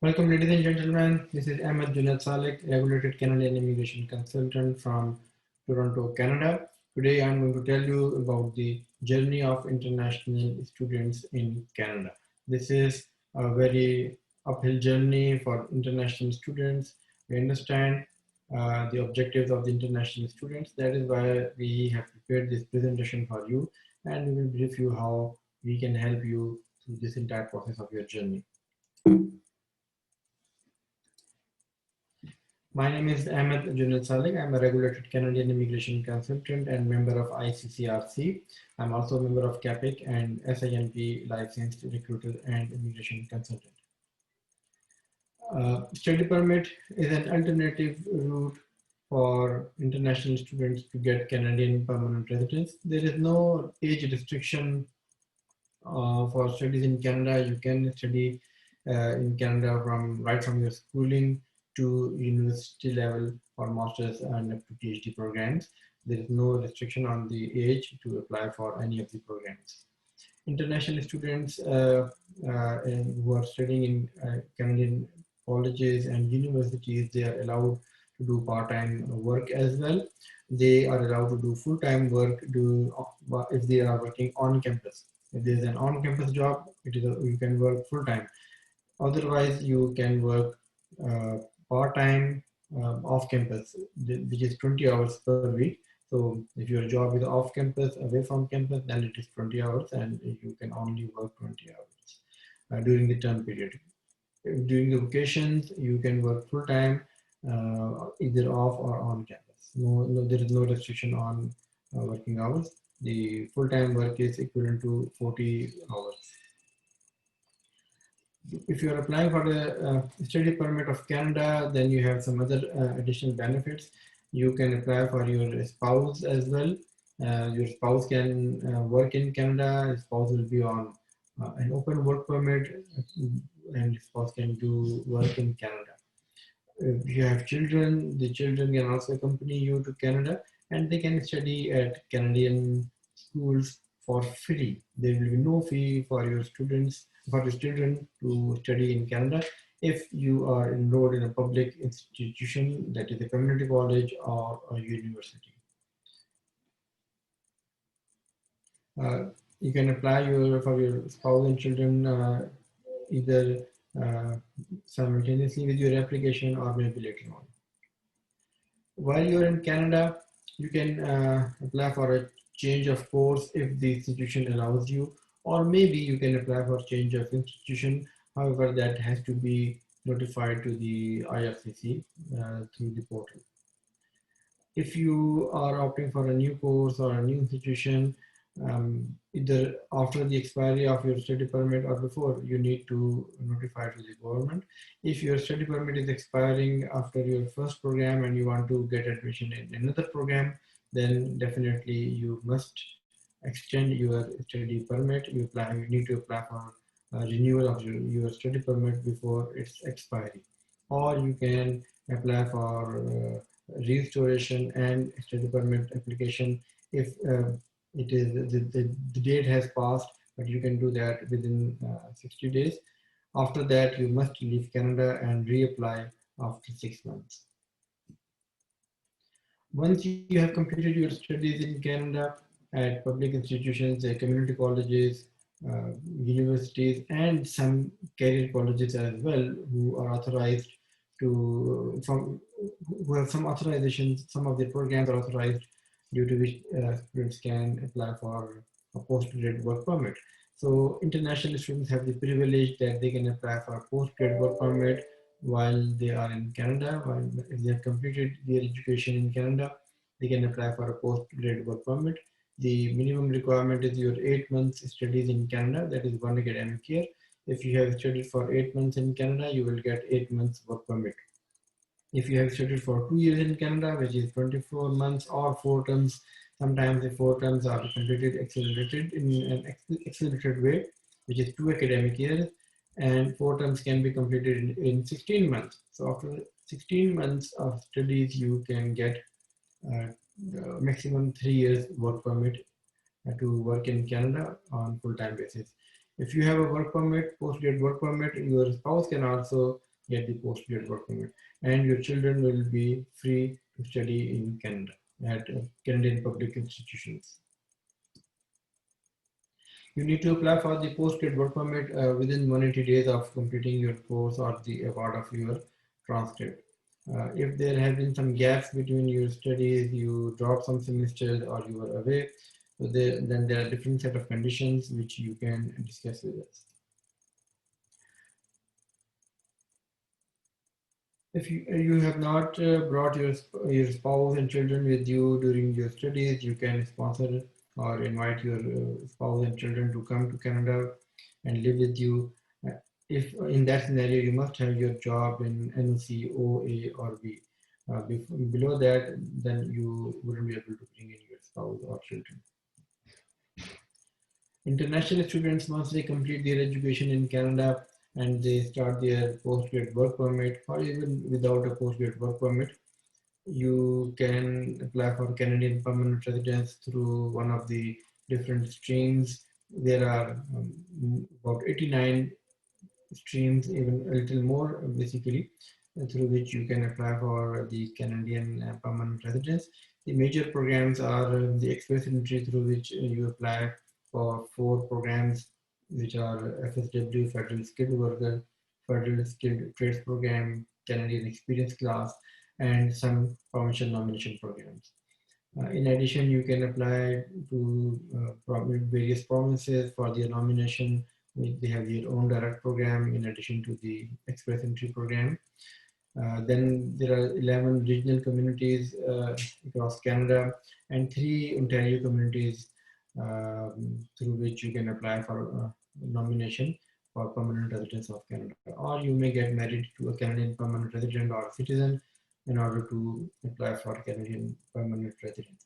Welcome, ladies and gentlemen. This is Ahmed Junaid Salek, regulated Canadian immigration consultant from Toronto, Canada. Today, I'm going to tell you about the journey of international students in Canada. This is a very uphill journey for international students. We understand the objectives of the international students. That is why we have prepared this presentation for you, and we will brief you how we can help you through this entire process of your journey. My name is Ahmed Junaid Saleh. I'm a regulated Canadian immigration consultant and member of ICCRC. I'm also a member of CAPIC and SINP licensed recruiter and immigration consultant. Study permit is an alternative route for international students to get Canadian permanent residence. There is no age restriction for studies in Canada. You can study in Canada right from your schooling to university level for masters and up to PhD programs. There is no restriction on the age to apply for any of the programs. International students who are studying in Canadian colleges and universities, they are allowed to do part-time work as well. They are allowed to do full-time work if they are working on campus. If there is an on-campus job, you can work full-time. Otherwise, you can work uh, part-time off campus, which is 20 hours per week. So if your job is off campus, away from campus, then it is 20 hours and you can only work 20 hours during the term period. During the vacations, you can work full-time, either off or on campus. There is no restriction on working hours. The full-time work is equivalent to 40 hours. If you are applying for the study permit of Canada, then you have some other additional benefits. You can apply for your spouse as well. Your spouse can work in Canada. Your spouse will be on an open work permit, and spouse can do work in Canada. If you have children, the children can also accompany you to Canada, and they can study at Canadian schools for free. There will be no fee for your students, for your children to study in Canada if you are enrolled in a public institution, that is a community college or a university. Uh, you can apply for your spouse and children either uh, simultaneously with your application or maybe later on. While you're in Canada, you can apply for a change of course if the institution allows you, or maybe you can apply for change of institution. However, that has to be notified to the IRCC through the portal. If you are opting for a new course or a new institution, either after the expiry of your study permit or before, you need to notify to the government. If your study permit is expiring after your first program and you want to get admission in another program, then definitely you must extend your study permit. You need to apply for renewal of your study permit before its expiry. Or you can apply for restoration and study permit application if it is the date has passed, but you can do that within 60 days. After that, you must leave Canada and reapply after 6 months. Once you have completed your studies in Canada at public institutions, community colleges, universities, and some career colleges as well, who are authorized who have some authorizations, some of the programs are authorized due to which students can apply for a postgraduate work permit. So international students have the privilege that they can apply for a postgraduate work permit while they are in Canada. While if they have completed their education in Canada, they can apply for a postgraduate work permit. The minimum requirement is your 8 months studies in Canada, that is 1 academic year. If you have studied for 8 months in Canada, you will get 8 months work permit. If you have studied for 2 years in Canada, which is 24 months or 4 terms, sometimes the 4 terms are completed accelerated in an accelerated way, which is 2 academic years, and 4 terms can be completed in 16 months. So after 16 months of studies, you can get uh, maximum 3 years work permit to work in Canada on full-time basis. If you have a work permit, postgraduate work permit, your spouse can also get the postgraduate work permit, and your children will be free to study in Canada at Canadian public institutions. You need to apply for the postgrad work permit within 180 days of completing your course or the award of your transcript. If there have been some gaps between your studies, you dropped some semesters or you were away, so then there are different set of conditions which you can discuss with us. If you have not brought your spouse and children with you during your studies, you can sponsor or invite your spouse and children to come to Canada and live with you. If in that scenario, you must have your job in NOC, OA, or B. Below that, then you wouldn't be able to bring in your spouse or children. International students, once they complete their education in Canada and they start their postgrad work permit, or even without a postgrad work permit, you can apply for Canadian permanent residence through one of the different streams. There are about 89 streams, even a little more basically, through which you can apply for the Canadian permanent residence. The major programs are the express entry, through which you apply for 4 programs, which are FSW, Federal Skilled Worker, Federal Skilled Trades Program, Canadian Experience Class, and some provincial nomination programs. In addition, you can apply to various provinces for their nomination. They have their own direct program in addition to the express entry program. Then there are 11 regional communities across Canada and 3 Ontario communities through which you can apply for nomination for permanent residence of Canada. Or you may get married to a Canadian permanent resident or citizen in order to apply for Canadian permanent residence.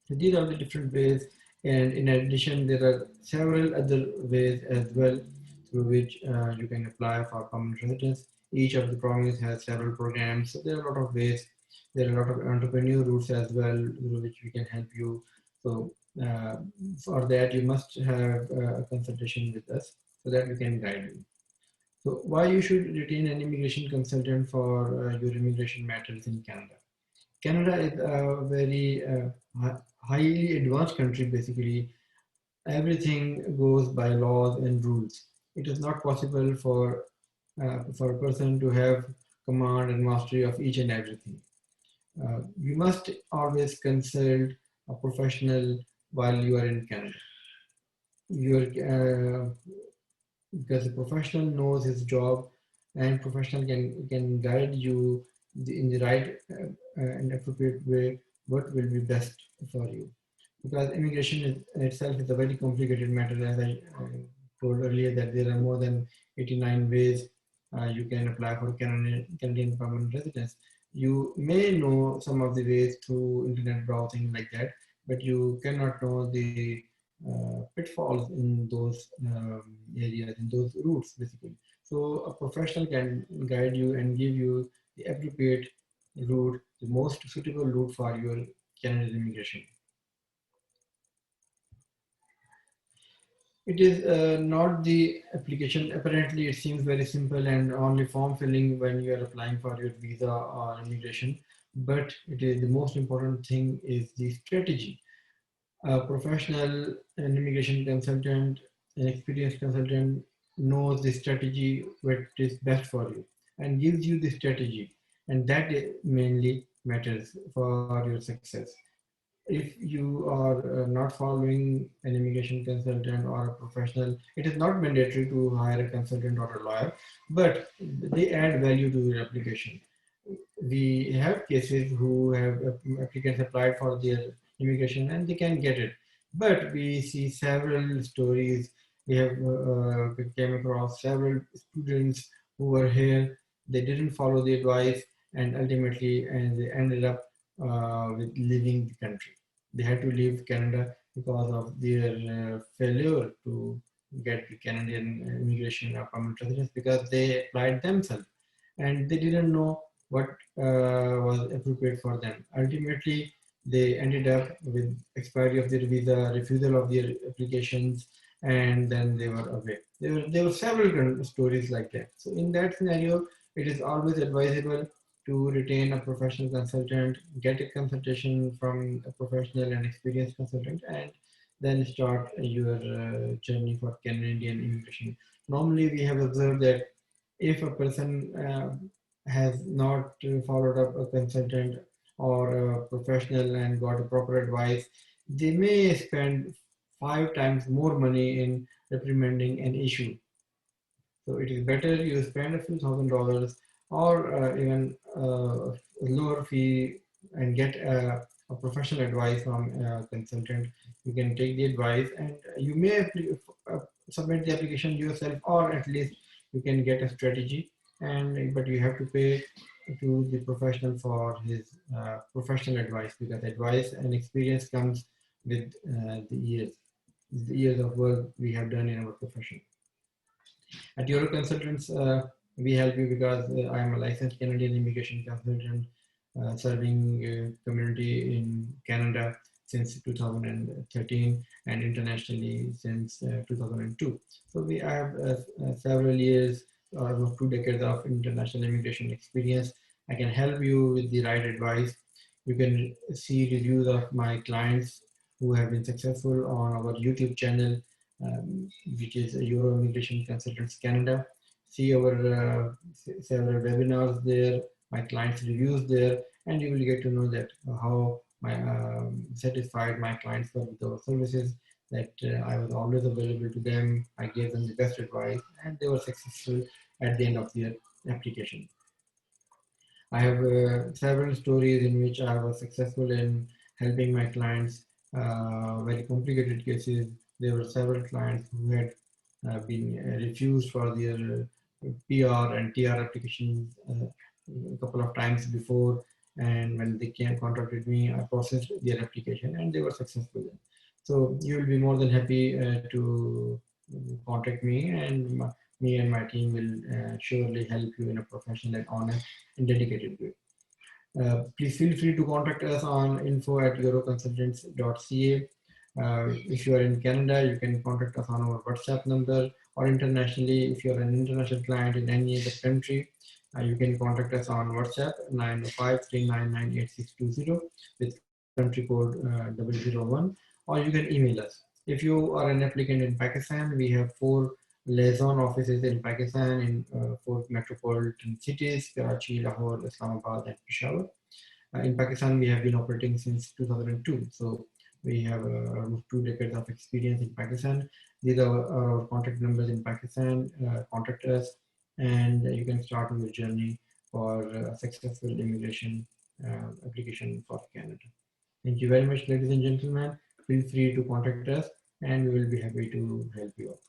So these are the different ways, and in addition, there are several other ways as well through which you can apply for permanent residence. Each of the province has several programs, so there are a lot of ways. There are a lot of entrepreneur routes as well through which we can help you. So for that, you must have a consultation with us so that we can guide you. So why you should retain an immigration consultant for your immigration matters in Canada? Canada is a very highly advanced country. Basically, everything goes by laws and rules. It is not possible for a person to have command and mastery of each and everything. You must always consult a professional while you are in Canada. Your because a professional knows his job, and professional can guide you in the right and appropriate way what will be best for you, because immigration itself is a very complicated matter. As I told earlier, that there are more than 89 ways you can apply for Canadian permanent residence. You may know some of the ways through internet browsing like that, but you cannot know the pitfalls in those areas, in those routes basically. So a professional can guide you and give you the appropriate route, the most suitable route for your Canadian immigration. It is not the application. Apparently, it seems very simple and only form filling when you are applying for your visa or immigration. But it is the most important thing is the strategy. A professional, an immigration consultant, an experienced consultant knows the strategy, what is best for you, and gives you the strategy, and that mainly matters for your success. If you are not following an immigration consultant or a professional, it is not mandatory to hire a consultant or a lawyer, but they add value to your application. We have cases who have applicants applied for their immigration and they can get it, but we see several stories. We have came across several students who were here, they didn't follow the advice, and ultimately and they ended up with leaving the country. They had to leave Canada because of their failure to get the Canadian immigration or permanent residence, because they applied themselves and they didn't know what was appropriate for them. Ultimately, they ended up with expiry of their visa, refusal of their applications, and then they were away. There were several stories like that. So in that scenario, it is always advisable to retain a professional consultant, get a consultation from a professional and experienced consultant, and then start your journey for Canadian immigration. Normally, we have observed that if a person has not followed up a consultant or a professional and got a proper advice, they may spend 5 times more money in reprimanding an issue. So it is better you spend a few $1,000s or even a lower fee and get a professional advice from a consultant. You can take the advice and you may uh, submit the application yourself, or at least you can get a strategy. And but you have to pay to the professional for his professional advice, because advice and experience comes with the years of work we have done in our profession. At Euro Consultants, we help you because I am a licensed Canadian immigration consultant serving community in Canada since 2013 and internationally since 2002. So we have several years or almost 2 decades of international immigration experience. I can help you with the right advice. You can see reviews of my clients who have been successful on our YouTube channel, which is Euro Immigration Consultants Canada. See our several webinars there, my clients' reviews there, and you will get to know that how my satisfied my clients were with our services, that I was always available to them, I gave them the best advice, and they were successful at the end of their application. I have several stories in which I was successful in helping my clients, very complicated cases. There were several clients who had been refused for their PR and TR applications a couple of times before, and when they came contacted me, I processed their application and they were successful. So you will be more than happy to contact me, and me and my team will surely help you in a professional and honest and dedicated way. Please feel free to contact us on info@euroconsultants.ca. If you are in Canada, you can contact us on our WhatsApp number, or internationally, if you're an international client in any other country, you can contact us on WhatsApp 905-399-8620 with country code 001, or you can email us. If you are an applicant in Pakistan, we have 4 liaison offices in Pakistan in 4 metropolitan cities: Karachi, Lahore, Islamabad, and Peshawar. In Pakistan, we have been operating since 2002. So we have almost 2 decades of experience in Pakistan. These are our contact numbers in Pakistan. Contact us, and you can start your journey for successful immigration application for Canada. Thank you very much, ladies and gentlemen. Feel free to contact us, and we will be happy to help you out.